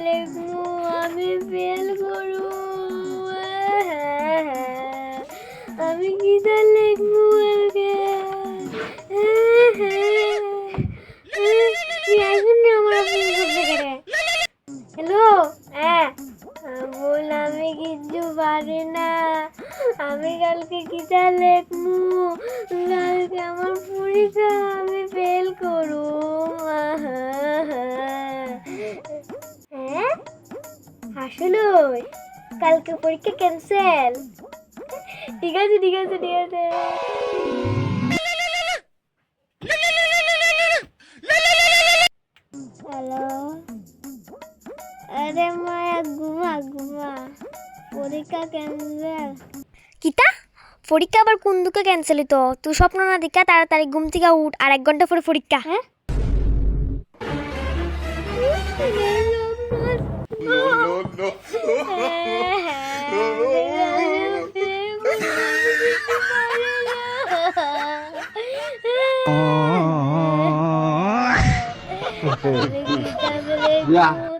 লিখবো, আমি ফেল করবো। আমি গীতা লিখবো আজকে। হ্যালো, হ্যাঁ বল, আমি কিচ্ছু পারি না। আমি কালকে গীতা লিখবো, কালকে আমার পরীক্ষা, আমি ফেল করবো। হ্যাঁ আসলে কালকে পরীক্ষা ক্যান্সেল। ঠিক আছে ঠিক আছে ঠিক আছে। হ্যালো, আরে মায়া ঘুমা ঘুমা, পরীক্ষা ক্যান্সেল। কিতা পরীক্ষা আবার কোন দুঃখে ক্যান্সেল হইতো? তুই স্বপ্ন না দেখা তাড়াতাড়ি ঘুম থেকে উঠ, আর 1 ঘন্টা পরে পরীক্ষা। হ্যাঁ Yeah.